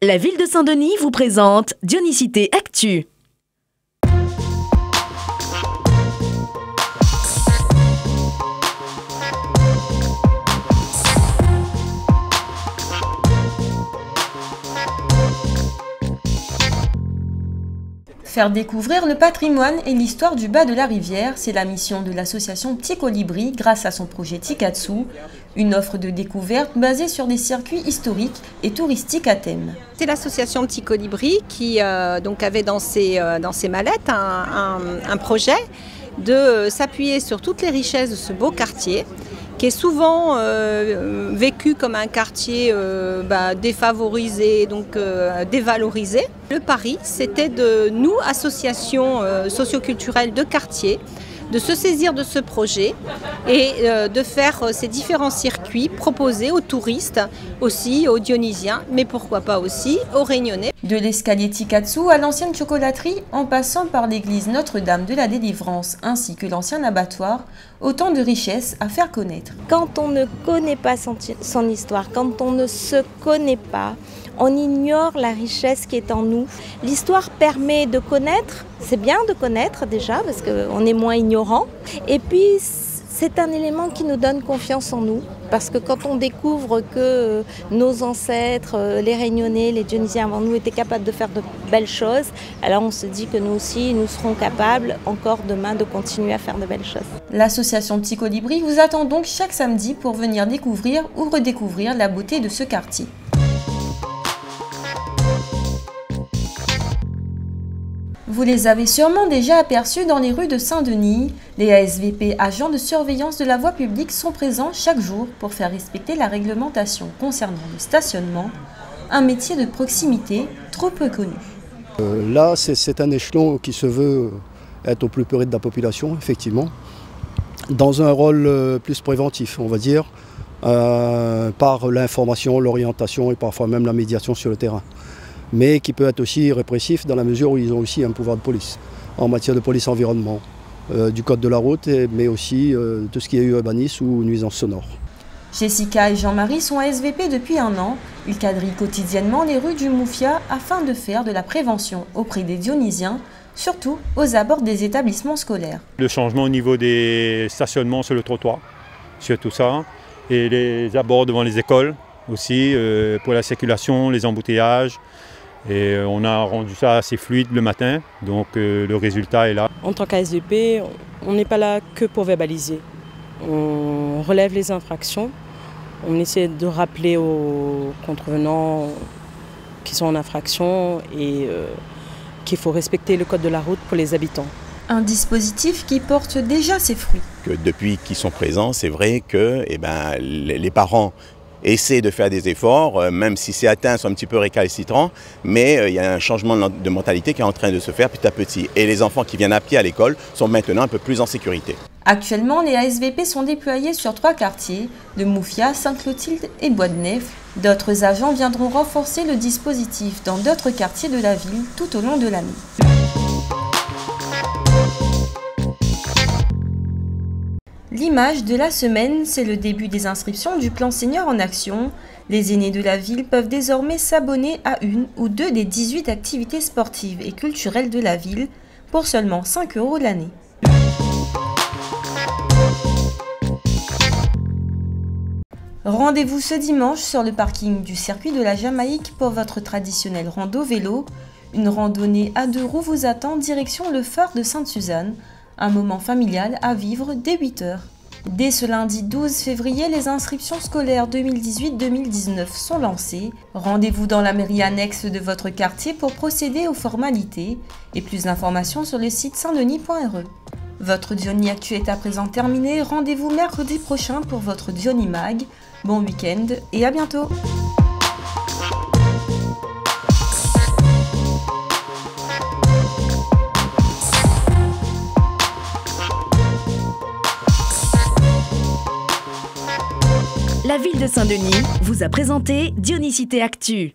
La ville de Saint-Denis vous présente Dionysité Actu. Faire découvrir le patrimoine et l'histoire du bas de la rivière, c'est la mission de l'association Petit Colibri grâce à son projet Tikatsu, une offre de découverte basée sur des circuits historiques et touristiques à thème. C'est l'association Petit Colibri qui donc avait dans ses mallettes un projet de s'appuyer sur toutes les richesses de ce beau quartier, qui est souvent vécu comme un quartier défavorisé, donc dévalorisé. Le pari, c'était de nous, associations socioculturelles de quartier, de se saisir de ce projet et de faire ces différents circuits proposés aux touristes, aussi aux Dionysiens, mais pourquoi pas aussi aux Réunionnais. De l'escalier Tikatsu à l'ancienne chocolaterie, en passant par l'église Notre-Dame de la Délivrance ainsi que l'ancien abattoir, autant de richesses à faire connaître. Quand on ne connaît pas son histoire, quand on ne se connaît pas, on ignore la richesse qui est en nous. L'histoire permet de connaître, c'est bien de connaître déjà parce qu'on est moins ignorant. Et puis c'est un élément qui nous donne confiance en nous. Parce que quand on découvre que nos ancêtres, les Réunionnais, les Dionysiens avant nous étaient capables de faire de belles choses, alors on se dit que nous aussi, nous serons capables encore demain de continuer à faire de belles choses. L'association Petit Colibri vous attend donc chaque samedi pour venir découvrir ou redécouvrir la beauté de ce quartier. Vous les avez sûrement déjà aperçus dans les rues de Saint-Denis. Les ASVP, agents de surveillance de la voie publique, sont présents chaque jour pour faire respecter la réglementation concernant le stationnement, un métier de proximité trop peu connu. Là, c'est un échelon qui se veut être au plus près de la population, effectivement, dans un rôle plus préventif, on va dire, par l'information, l'orientation et parfois même la médiation sur le terrain. Mais qui peut être aussi répressif dans la mesure où ils ont aussi un pouvoir de police, en matière de police environnement, du code de la route, mais aussi tout ce qui est urbanisme ou nuisance sonore. Jessica et Jean-Marie sont ASVP depuis 1 an. Ils quadrillent quotidiennement les rues du Moufia afin de faire de la prévention auprès des Dionysiens, surtout aux abords des établissements scolaires. Le changement au niveau des stationnements sur le trottoir, surtout ça, et les abords devant les écoles aussi, pour la circulation, les embouteillages. Et on a rendu ça assez fluide le matin, donc le résultat est là. En tant qu'ASVP, on n'est pas là que pour verbaliser. On relève les infractions, on essaie de rappeler aux contrevenants qui sont en infraction et qu'il faut respecter le code de la route pour les habitants. Un dispositif qui porte déjà ses fruits. Depuis qu'ils sont présents, c'est vrai que les parents essayer de faire des efforts, même si certains sont un petit peu récalcitrants, mais il y a un changement de mentalité qui est en train de se faire petit à petit. Et les enfants qui viennent à pied à l'école sont maintenant un peu plus en sécurité. Actuellement, les ASVP sont déployés sur 3 quartiers, de Moufia, Sainte-Clotilde et Bois-de-Nef. D'autres agents viendront renforcer le dispositif dans d'autres quartiers de la ville tout au long de l'année. L'image de la semaine, c'est le début des inscriptions du plan Senior en Action. Les aînés de la ville peuvent désormais s'abonner à 1 ou 2 des 18 activités sportives et culturelles de la ville pour seulement 5 € l'année. Rendez-vous ce dimanche sur le parking du circuit de la Jamaïque pour votre traditionnel rando vélo. Une randonnée à 2 roues vous attend direction le phare de Sainte-Suzanne. Un moment familial à vivre dès 8 h. Dès ce lundi 12 février, les inscriptions scolaires 2018-2019 sont lancées. Rendez-vous dans la mairie annexe de votre quartier pour procéder aux formalités et plus d'informations sur le site saintdenis.re. Votre Diony Actu est à présent terminé. Rendez-vous mercredi prochain pour votre Diony Mag. Bon week-end et à bientôt. La ville de Saint-Denis vous a présenté Dionysité Actu.